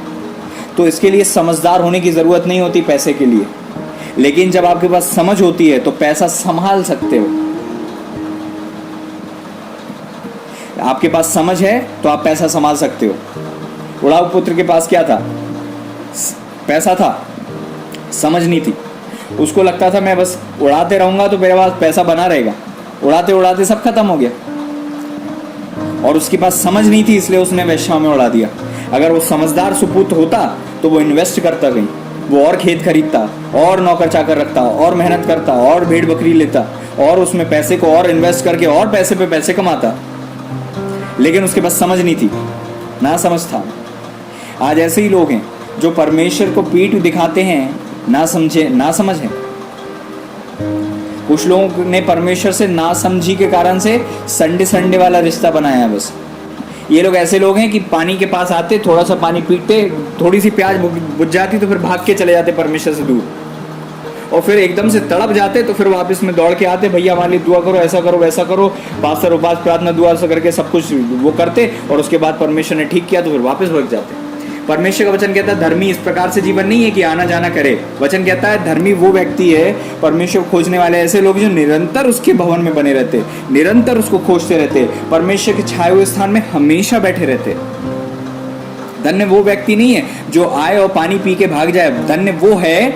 तो इसके लिए समझदार होने की ज़रूरत नहीं होती पैसे के लिए, लेकिन जब आपके पास समझ होती है तो पैसा संभाल सकते हो। आपके पास समझ है तो आप पैसा संभाल सकते हो। उड़ाऊ पुत्र के पास क्या था? पैसा था, समझ नहीं थी। उसको लगता था मैं बस उड़ाते रहूंगा तो मेरे पास पैसा बना रहेगा। उड़ाते उड़ाते सब खत्म हो गया, और उसके पास समझ नहीं थी, इसलिए उसने वेश्याओं में उड़ा दिया। अगर वो समझदार सुपुत्र होता तो वो इन्वेस्ट करता कहीं, वो और खेत खरीदता, और नौकर चाकर रखता, और मेहनत करता, और भेड़ बकरी लेता, और उसमें पैसे को और इन्वेस्ट करके और पैसे पे पैसे कमाता। लेकिन उसके पास समझ नहीं थी, ना समझ था। आज ऐसे ही लोग हैं जो परमेश्वर को पीठ दिखाते हैं, ना समझ है। कुछ लोगों ने परमेश्वर से ना समझी के कारण से संडे वाला रिश्ता बनाया है। बस ये लोग ऐसे लोग हैं कि पानी के पास आते, थोड़ा सा पानी पीते, थोड़ी सी प्यास बुझ जाती तो फिर भाग के चले जाते परमेश्वर से दूर, और फिर एकदम से तड़प जाते तो फिर वापस में दौड़ के आते, भैया हमारे लिए दुआ करो, ऐसा करो वैसा करो, पास्टर उपास प्रार्थना दुआ से करके सब कुछ वो करते, और उसके बाद परमेश्वर ने ठीक किया तो फिर वापस भाग जाते। परमेश्वर का वचन कहता है धर्मी इस प्रकार से जीवन नहीं है कि आना जाना करे। वचन कहता है धर्मी वो व्यक्ति है, परमेश्वर को खोजने वाले ऐसे लोग जो निरंतर उसके भवन में बने रहते, निरंतर उसको खोजते रहते, परमेश्वर के छाए हुए स्थान में हमेशा बैठे रहते। धन्य वो व्यक्ति नहीं है जो आए और पानी पी के भाग जाए। धन्य वो है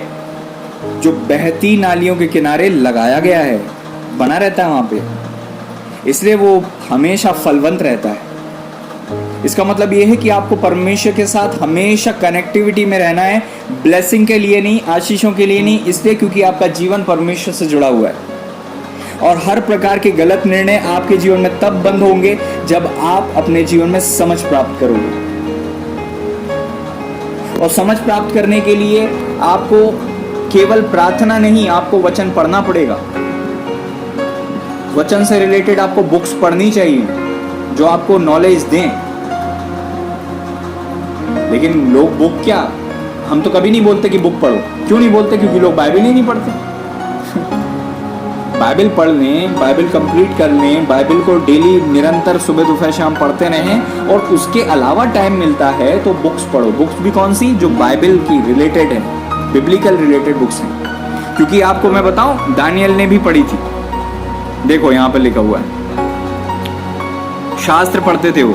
जो बहती नालियों के किनारे लगाया गया है, बना रहता है वहां पे, इसलिए वो हमेशा फलवंत रहता है। इसका मतलब ये है कि आपको परमेश्वर के साथ हमेशा कनेक्टिविटी में रहना है, ब्लेसिंग के लिए नहीं, आशीषों के लिए नहीं, इसलिए क्योंकि आपका जीवन परमेश्वर से जुड़ा हुआ है। और हर प्रकार के गलत निर्णय आपके जीवन में तब बंद होंगे जब आप अपने जीवन में समझ प्राप्त करोगे। और समझ प्राप्त करने के लिए आपको केवल प्रार्थना नहीं, आपको वचन पढ़ना पड़ेगा। वचन से रिलेटेड आपको बुक्स पढ़नी चाहिए जो आपको नॉलेज दें। लेकिन लोग बुक क्या, हम तो कभी नहीं बोलते कि बुक पढ़ो। क्यों नहीं बोलते? क्योंकि लोग बाइबल ही नहीं पढ़ते। बाइबल पढ़ लें, बाइबल कंप्लीट कर लें, बाइबल को डेली निरंतर सुबह दोपहर शाम पढ़ते रहें, और उसके अलावा टाइम मिलता है तो बुक्स पढ़ो। बुक्स भी कौन सी? जो बाइबल की रिलेटेड है, बिब्लिकल रिलेटेड बुक्स हैं। क्योंकि आपको मैं बताऊं, दानियल ने भी पढ़ी थी। देखो यहां पर लिखा हुआ है, शास्त्र पढ़ते थे वो।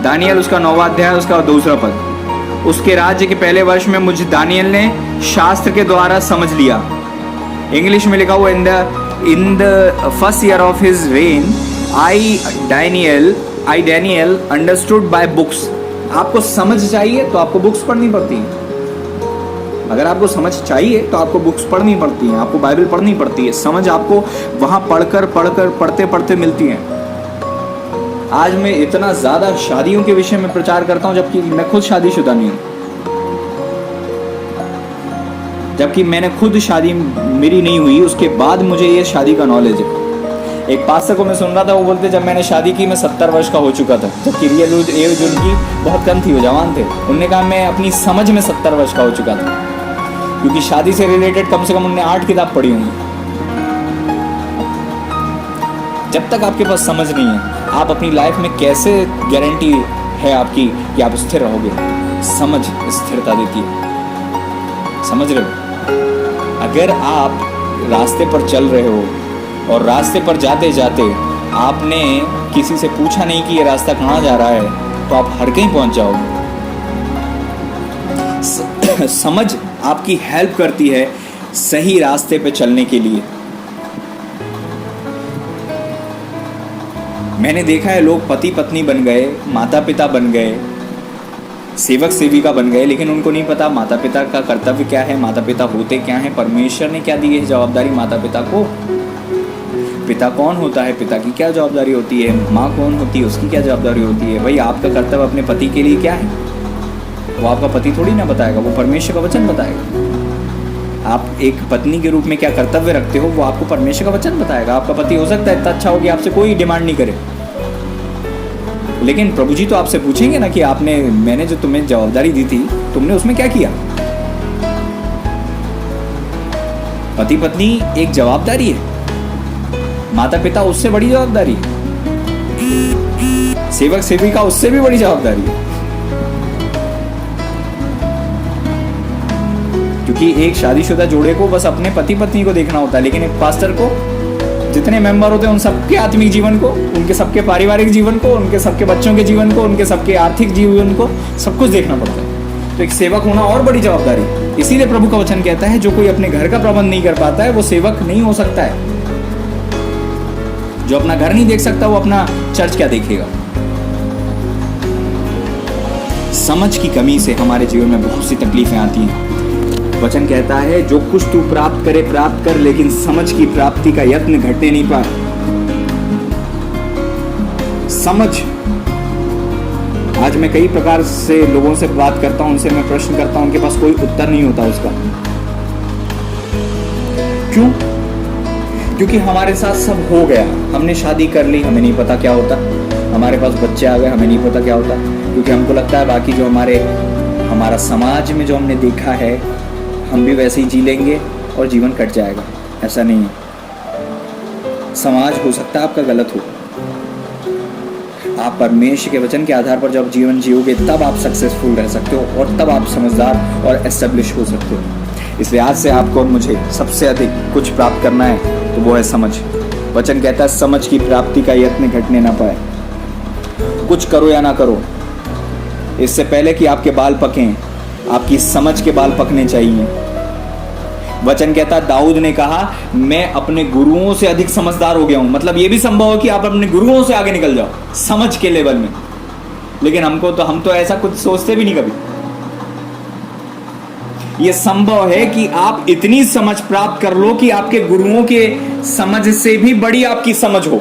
दानियल उसका 9वां अध्याय, उसका 2 पद। उसके राज्य के पहले वर्ष में मुझे दानियल ने शास्त्र के द्वारा समझ लिया। इंग्लिश में लिखा हुआ, in the first year of his rain I Daniel understood by books. आपको समझ चाहिए तो आपको बुक्स पढ़नी पड़ती है। अगर आपको समझ चाहिए तो आपको बुक्स पढ़नी पड़ती हैं, आपको बाइबल पढ़नी पड़ती है। समझ आपको वहां पढ़ते पढ़ते मिलती है। आज मैं इतना ज्यादा शादियों के विषय में प्रचार करता हूं, जबकि मैं खुद शादीशुदा नहीं हूं, जबकि मैंने खुद शादी मेरी नहीं हुई, उसके बाद मुझे ये शादी का नॉलेज है। एक पास्टर को मैं सुन रहा था, वो बोलते जब मैंने शादी की मैं 70 वर्ष का हो चुका था, जबकि रियल एज उनकी बहुत कम थी, वो जवान थे। उन्होंने कहा मैं अपनी समझ में 70 वर्ष का हो चुका था, क्योंकि शादी से रिलेटेड कम से कम उन्होंने 8 किताब पढ़ी होंगी। जब तक आपके पास समझ नहीं है, आप अपनी लाइफ में कैसे गारंटी है आपकी कि आप स्थिर रहोगे? समझ स्थिरता देती है, समझ रहे हो? अगर आप रास्ते पर चल रहे हो और रास्ते पर जाते जाते आपने किसी से पूछा नहीं कि ये रास्ता कहाँ जा रहा है, तो आप हर कहीं पहुंच जाओगे। समझ आपकी हेल्प करती है सही रास्ते पे चलने के लिए। मैंने देखा है लोग पति पत्नी बन गए, माता पिता बन गए, सेवक सेविका बन गए, लेकिन उनको नहीं पता माता पिता का कर्तव्य क्या है, माता पिता होते क्या हैं, परमेश्वर ने क्या दी है जवाबदारी माता पिता को। पिता कौन होता है, पिता की क्या जवाबदारी होती है, माँ कौन होती है, उसकी क्या जवाबदारी होती है। भाई आपका कर्तव्य अपने पति के लिए क्या है, वो आपका पति थोड़ी ना बताएगा, वो परमेश्वर का वचन बताएगा। आप एक पत्नी के रूप में क्या कर्तव्य रखते हो, वो आपको परमेश्वर का वचन बताएगा। आपका पति हो सकता है इतना अच्छा हो कि आपसे कोई डिमांड नहीं करे, लेकिन प्रभु जी तो आपसे पूछेंगे ना कि मैंने जो तुम्हें जवाबदारी दी थी, तुमने उसमें क्या किया। पति पत्नी एक जवाबदारी है, माता पिता उससे बड़ी जवाबदारी है, सेवक सेविका उससे भी बड़ी जवाबदारी है। क्योंकि एक शादीशुदा जोड़े को बस अपने पति पत्नी को देखना होता है, लेकिन एक पास्टर को जितने मेंबर होते हैं उन सबके आत्मिक जीवन को, उनके सबके पारिवारिक जीवन को, उनके सबके बच्चों के जीवन को, उनके सबके आर्थिक जीवन को, सब कुछ देखना पड़ता है। तो एक सेवक होना और बड़ी जवाबदारी। इसीलिए प्रभु का वचन कहता है जो कोई अपने घर का प्रबंध नहीं कर पाता है वो सेवक नहीं हो सकता है। जो अपना घर नहीं देख सकता वो अपना चर्च क्या देखेगा। समझ की कमी से हमारे जीवन में बहुत सी तकलीफें आती हैं। वचन कहता है जो कुछ तू प्राप्त करे प्राप्त कर, लेकिन समझ की प्राप्ति का यत्न घटने नहीं पाए। समझ, आज मैं कई प्रकार से लोगों से बात करता हूं, उनसे मैं प्रश्न करता हूं, उनके पास कोई उत्तर नहीं होता उसका। क्यों? क्योंकि हमारे साथ सब हो गया, हमने शादी कर ली, हमें नहीं पता क्या होता, हमारे पास बच्चे आ गए, हमें नहीं पता क्या होता, क्योंकि हमको लगता है बाकी जो हमारा समाज में जो हमने देखा है हम भी वैसे ही जी लेंगे और जीवन कट जाएगा। ऐसा नहीं है। समाज हो सकता है आपका गलत हो, आप परमेश्वर के वचन के आधार पर जब जीवन जियोगे तब आप सक्सेसफुल रह सकते हो और तब आप समझदार और एस्टेब्लिश हो सकते हो। इसलिए आज से आपको और मुझे सबसे अधिक कुछ प्राप्त करना है तो वो है समझ। वचन कहता है समझ की प्राप्ति का यत्न घटने ना पाए। कुछ करो या ना करो, इससे पहले कि आपके बाल पकें आपकी समझ के बाल पकने चाहिए। वचन कहता है दाऊद ने कहा मैं अपने गुरुओं से अधिक समझदार हो गया हूं। मतलब ये भी संभव है कि आप अपने गुरुओं से आगे निकल जाओ समझ के लेवल में, लेकिन हम तो ऐसा कुछ सोचते भी नहीं कभी। ये संभव है कि आप इतनी समझ प्राप्त कर लो कि आपके गुरुओं के समझ से भी बड़ी आपकी समझ हो।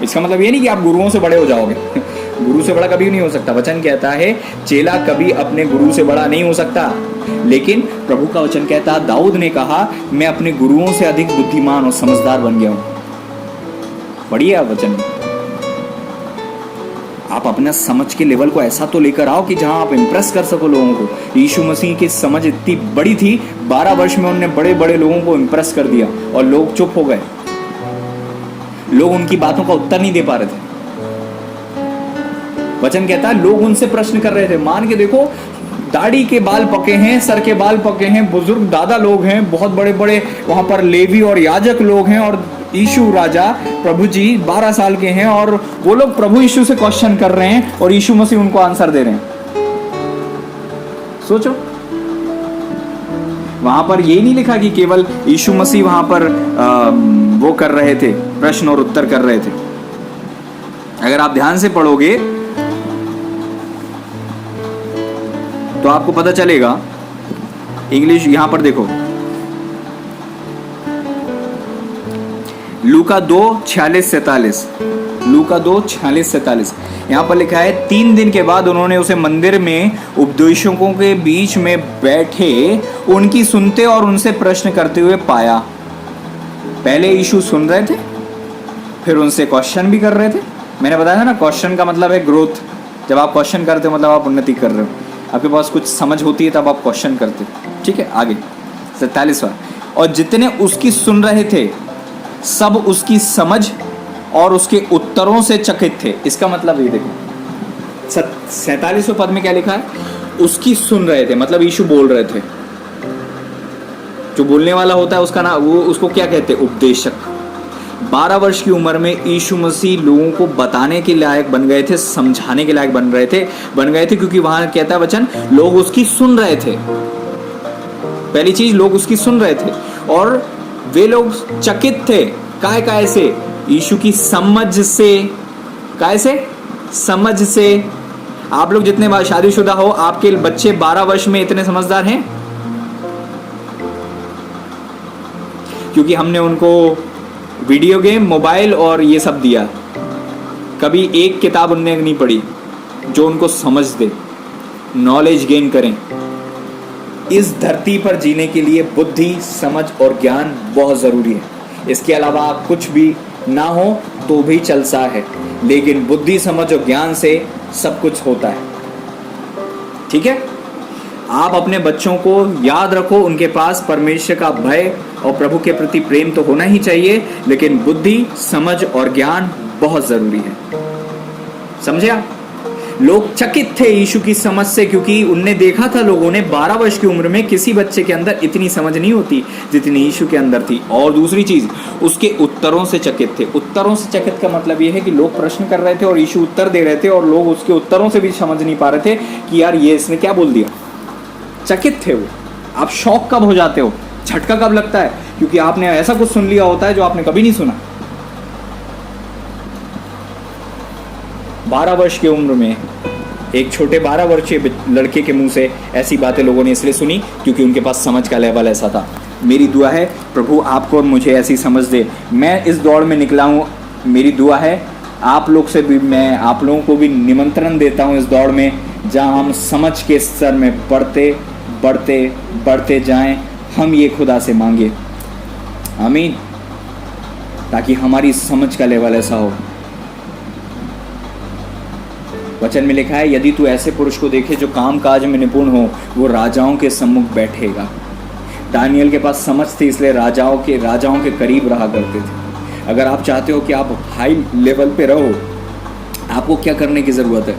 इसका मतलब ये नहीं कि आप गुरुओं से बड़े हो जाओगे गुरु से बड़ा कभी नहीं हो सकता। वचन कहता है चेला कभी अपने गुरु से बड़ा नहीं हो सकता, लेकिन प्रभु का वचन कहता है दाऊद ने कहा मैं अपने गुरुओं से अधिक बुद्धिमान और समझदार बन गया हूं। बढ़िया वचन। आप अपना समझ के लेवल को ऐसा तो लेकर आओ कि जहां आप इंप्रेस कर सको लोगों को। यीशु मसीह की समझ इतनी बड़ी थी, 12 वर्ष में उन्होंने बड़े बड़े लोगों को इंप्रेस कर दिया और लोग चुप हो गए। लोग उनकी बातों का उत्तर नहीं दे पा रहे थे। वचन कहता है लोग उनसे प्रश्न कर रहे थे। मान के देखो, दाढ़ी के बाल पके हैं, सर के बाल पके हैं, बुजुर्ग दादा लोग हैं, बहुत बड़े बड़े वहां पर लेवी और याजक लोग हैं, और यीशु राजा प्रभु जी 12 साल के हैं, और वो लोग प्रभु यीशु से क्वेश्चन कर रहे हैं और यीशु मसीह उनको आंसर दे रहे हैं। सोचो, वहां पर ये नहीं लिखा कि केवल यीशु मसीह वहां पर वो कर रहे थे, प्रश्न और उत्तर कर रहे थे। अगर आप ध्यान से पढ़ोगे तो आपको पता चलेगा। इंग्लिश यहां पर देखो, लूका 2:46-47, लूका 2:46-47 यहां पर लिखा है 3 दिन के बाद उन्होंने उसे मंदिर में उपदेशकों के बीच में बैठे उनकी सुनते और उनसे प्रश्न करते हुए पाया। पहले यीशु सुन रहे थे, फिर उनसे क्वेश्चन भी कर रहे थे। मैंने बताया था ना, क्वेश्चन का मतलब है ग्रोथ। जब आप क्वेश्चन करते हो मतलब आप उन्नति कर रहे हो, आपके पास कुछ समझ होती है तब आप क्वेश्चन करते हो। ठीक है, आगे 47वां, और जितने उसकी सुन रहे थे सब उसकी समझ और उसके उत्तरों से चकित थे। इसका मतलब ये देखो 47वें पद में क्या लिखा है, उसकी सुन रहे थे, मतलब यीशु बोल रहे थे। जो बोलने वाला होता है उसका नाम, वो उसको क्या कहते हैं, उपदेशक। 12 वर्ष की उम्र में यीशु मसीह लोगों को बताने के लायक बन गए थे, समझाने के लायक बन गए थे, क्योंकि वहां कहता है वचन लोग उसकी सुन रहे थे। पहली चीज, लोग उसकी सुन रहे थे और वे लोग चकित थे। काय से, यीशु की समझ से। काय से, समझ से। आप लोग जितने बार शादीशुदा हो, आपके बच्चे 12 वर्ष में इतने समझदार हैं क्योंकि हमने उनको वीडियो गेम, मोबाइल और ये सब दिया। कभी एक किताब उनने नहीं पढ़ी जो उनको समझ दे, नॉलेज गेन करें। इस धरती पर जीने के लिए बुद्धि, समझ और ज्ञान बहुत जरूरी है। इसके अलावा आप कुछ भी ना हो तो भी चलता है, लेकिन बुद्धि, समझ और ज्ञान से सब कुछ होता है। ठीक है, आप अपने बच्चों को याद रखो, उनके पास परमेश्वर का भय और प्रभु के प्रति प्रेम तो होना ही चाहिए, लेकिन बुद्धि, समझ और ज्ञान बहुत जरूरी है। समझे आप? लोग चकित थे यीशु की समझ से, क्योंकि उनने देखा था, लोगों ने 12 वर्ष की उम्र में किसी बच्चे के अंदर इतनी समझ नहीं होती जितनी यीशु के अंदर थी। और दूसरी चीज, उसके उत्तरों से चकित थे। उत्तरों से चकित का मतलब यह है कि लोग प्रश्न कर रहे थे और यीशु उत्तर दे रहे थे, और लोग उसके उत्तरों से भी समझ नहीं पा रहे थे कि यार ये इसने क्या बोल दिया। चकित थे वो। आप शॉक कब हो जाते हो, झटका कब लगता है, क्योंकि आपने ऐसा कुछ सुन लिया होता है जो आपने कभी नहीं सुना। 12 वर्ष की उम्र में एक छोटे 12 वर्षीय लड़के के मुंह से ऐसी बातें लोगों ने इसलिए सुनी क्योंकि उनके पास समझ का लेवल ऐसा था। मेरी दुआ है प्रभु आपको और मुझे ऐसी समझ दे। मैं इस दौड़ में निकला हूँ, मेरी दुआ है आप लोग से भी, मैं आप लोगों को भी निमंत्रण देता हूँ इस दौड़ में, जहाँ हम समझ के स्तर में बढ़ते जाएं। हम ये खुदा से मांगे, आमीन, ताकि हमारी समझ का लेवल ऐसा हो। वचन में लिखा है, यदि तू ऐसे पुरुष को देखे जो काम काज में निपुण हो, वो राजाओं के सम्मुख बैठेगा। दानियल के पास समझ थी, इसलिए राजाओं के करीब रहा करते थे। अगर आप चाहते हो कि आप हाई लेवल पे रहो, आपको क्या करने की ज़रूरत है?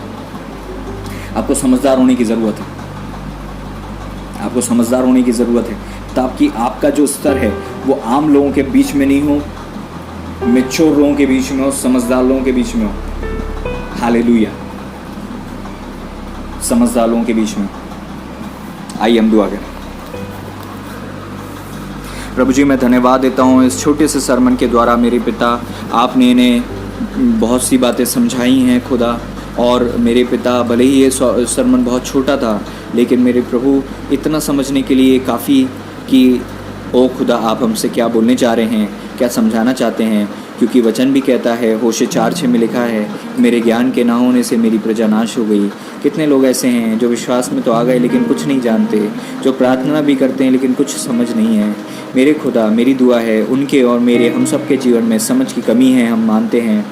आपको समझदार होने की ज़रूरत है। आपको समझदार होने की ज़रूरत है ताकि आपका जो स्तर है वो आम लोगों के बीच में नहीं हो, मैच्योर लोगों के बीच में हो, समझदार लोगों के बीच में हो। हालेलुया, समझदार लोगों के बीच में। आइए हम दुआ करें। प्रभु जी, मैं धन्यवाद देता हूँ इस छोटे से सरमन के द्वारा मेरे पिता, आपने इन्हें बहुत सी बातें समझाई हैं खुदा। और मेरे पिता, भले ही ये सरमन बहुत छोटा था, लेकिन मेरे प्रभु इतना समझने के लिए काफ़ी कि ओ खुदा, आप हमसे क्या बोलने चाह रहे हैं, क्या समझाना चाहते हैं। क्योंकि वचन भी कहता है, होशे 4:6 में लिखा है, मेरे ज्ञान के ना होने से मेरी प्रजा नाश हो गई। कितने लोग ऐसे हैं जो विश्वास में तो आ गए लेकिन कुछ नहीं जानते, जो प्रार्थना भी करते हैं लेकिन कुछ समझ नहीं है। मेरे खुदा, मेरी दुआ है उनके और मेरे, हम सब के जीवन में समझ की कमी है, हम मानते हैं।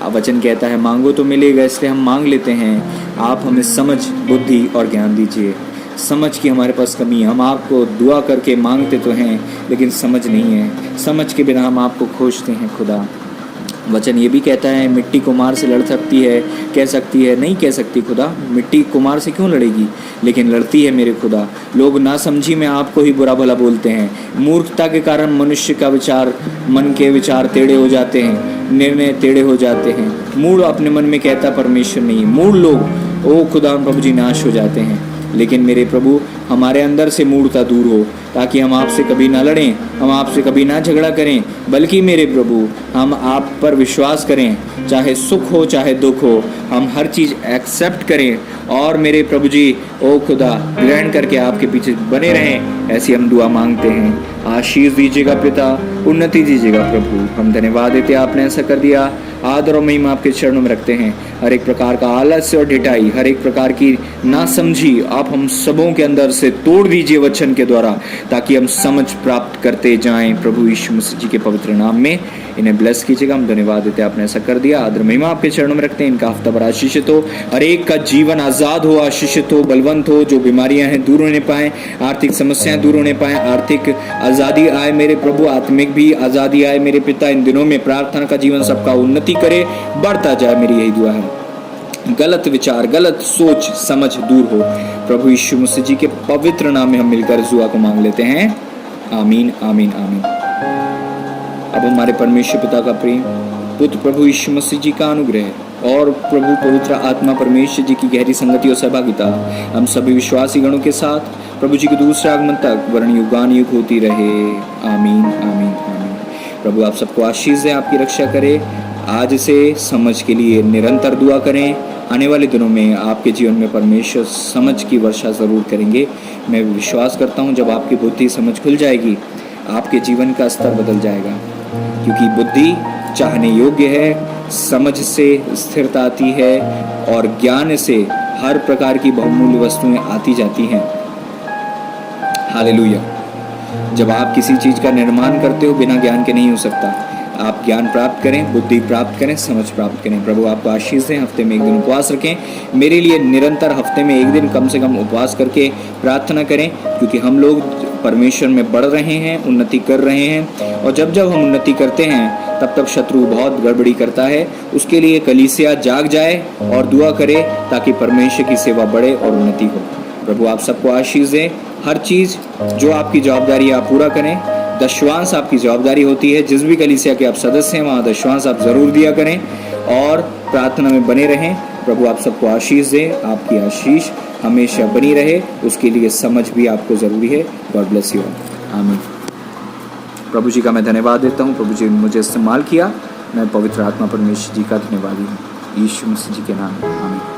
वचन कहता है, मांगो तो मिलेगा, इसलिए हम मांग लेते हैं। आप हमें समझ, बुद्धि और ज्ञान दीजिए। समझ की हमारे पास कमी है, हम आपको दुआ करके मांगते तो हैं लेकिन समझ नहीं है। समझ के बिना हम आपको खोजते हैं खुदा। वचन ये भी कहता है, मिट्टी कुम्हार से लड़ सकती है, कह सकती है, नहीं कह सकती खुदा। मिट्टी कुम्हार से क्यों लड़ेगी, लेकिन लड़ती है मेरे खुदा। लोग नासमझी में आपको ही बुरा भला बोलते हैं। मूर्खता के कारण मनुष्य का विचार, मन के विचार टेढ़े हो जाते हैं, निर्णय टेढ़े हो जाते हैं। मूढ़ अपने मन में कहता परमेश्वर नहीं। मूढ़ लोग ओ खुदा प्रभु जी नाश हो जाते हैं। लेकिन मेरे प्रभु, हमारे अंदर से मूढ़ता दूर हो ताकि हम आपसे कभी ना लड़ें, हम आपसे कभी ना झगड़ा करें, बल्कि मेरे प्रभु हम आप पर विश्वास करें। चाहे सुख हो चाहे दुख हो, हम हर चीज़ एक्सेप्ट करें और मेरे प्रभु जी ओ खुदा ग्रहण करके आपके पीछे बने रहें। ऐसी हम दुआ मांगते हैं। आशीष दीजिएगा पिता, उन्नति दीजिएगा प्रभु। हम धन्यवाद देते आपने ऐसा कर दिया। आदर और महिमा आपके चरणों में रखते हैं। हर एक प्रकार का आलस्य और ढिठाई, हर एक प्रकार की नासमझी आप हम सबों के अंदर से तोड़ दीजिए वचन के द्वारा, ताकि हम समझ प्राप्त करते जाएं। प्रभु यीशु मसीह जी के पवित्र नाम में इन्हें ब्लेस कीजिएगा। हम धन्यवाद देते हैं आपने ऐसा कर दिया। आदर महिमा आपके चरणों में रखते हैं। इनका हफ्ता भर आशीषित हो, हर एक का जीवन आज़ाद हो, आशीषित हो, बलवंत हो। जो बीमारियां हैं दूर होने पाएँ, आर्थिक समस्याएं दूर होने पाएँ, आर्थिक आज़ादी आए मेरे प्रभु, आत्मिक भी आज़ादी आए मेरे पिता। इन दिनों में प्रार्थना का जीवन सबका उन्नति करे, बढ़ता जाए, मेरी यही दुआ है। गलत विचार, गलत सोच समझ दूर हो। प्रभु यीशु मसीह जी के पवित्र नाम में हम मिलकर इस दुआ को मांग लेते हैं। आमीन, आमीन, आमीन। अब हमारे परमेश्वर पिता का प्रेम, पुत्र प्रभु यीशु मसीह जी का अनुग्रह और प्रभु पवित्र आत्मा परमेश्वर जी की गहरी संगति और सहभागिता हम सभी विश्वासी गणों के साथ प्रभु जी के दूसरे आगमन तक वर्ण युगानुयुग होती रहे। आमीन, आमीन, आमीन। प्रभु आप सबको आशीष दे, आपकी रक्षा करे। आज से समझ के लिए निरंतर दुआ करें। आने वाले दिनों में आपके जीवन में परमेश्वर समझ की वर्षा ज़रूर करेंगे। मैं विश्वास करता हूँ जब आपकी बुद्धि समझ खुल जाएगी, आपके जीवन का स्तर बदल जाएगा। क्योंकि बुद्धि चाहने योग्य है, समझ से स्थिरता आती है और ज्ञान से हर प्रकार की बहुमूल्य वस्तुएं आती जाती हैं। हालेलुया। जब आप किसी चीज़ का निर्माण करते हो, बिना ज्ञान के नहीं हो सकता। आप ज्ञान प्राप्त करें, बुद्धि प्राप्त करें, समझ प्राप्त करें। प्रभु आपको आशीष दें। हफ्ते में एक दिन उपवास रखें। मेरे लिए निरंतर हफ्ते में एक दिन कम से कम उपवास करके प्रार्थना करें, क्योंकि हम लोग परमेश्वर में बढ़ रहे हैं, उन्नति कर रहे हैं। और जब जब हम उन्नति करते हैं तब तब शत्रु बहुत गड़बड़ी करता है। उसके लिए कलीसिया जाग जाए और दुआ करे ताकि परमेश्वर की सेवा बढ़े और उन्नति हो। प्रभु आप सबको आशीष दें। हर चीज़ जो आपकी जवाबदारी है आप पूरा करें। दशवांश आपकी जवाबदारी होती है। जिस भी कलीसिया के आप सदस्य हैं वहाँ दशवांश आप ज़रूर दिया करें और प्रार्थना में बने रहें। प्रभु आप सबको आशीष दें। आपकी आशीष हमेशा बनी रहे, उसके लिए समझ भी आपको ज़रूरी है। God bless you. आमीन। प्रभु जी का मैं धन्यवाद देता हूँ। प्रभु जी ने मुझे इस्तेमाल किया। मैं पवित्र आत्मा परमेश्वर जी का धन्यवादी हूँ। यीशु मसीह जी के नाम में आमीन।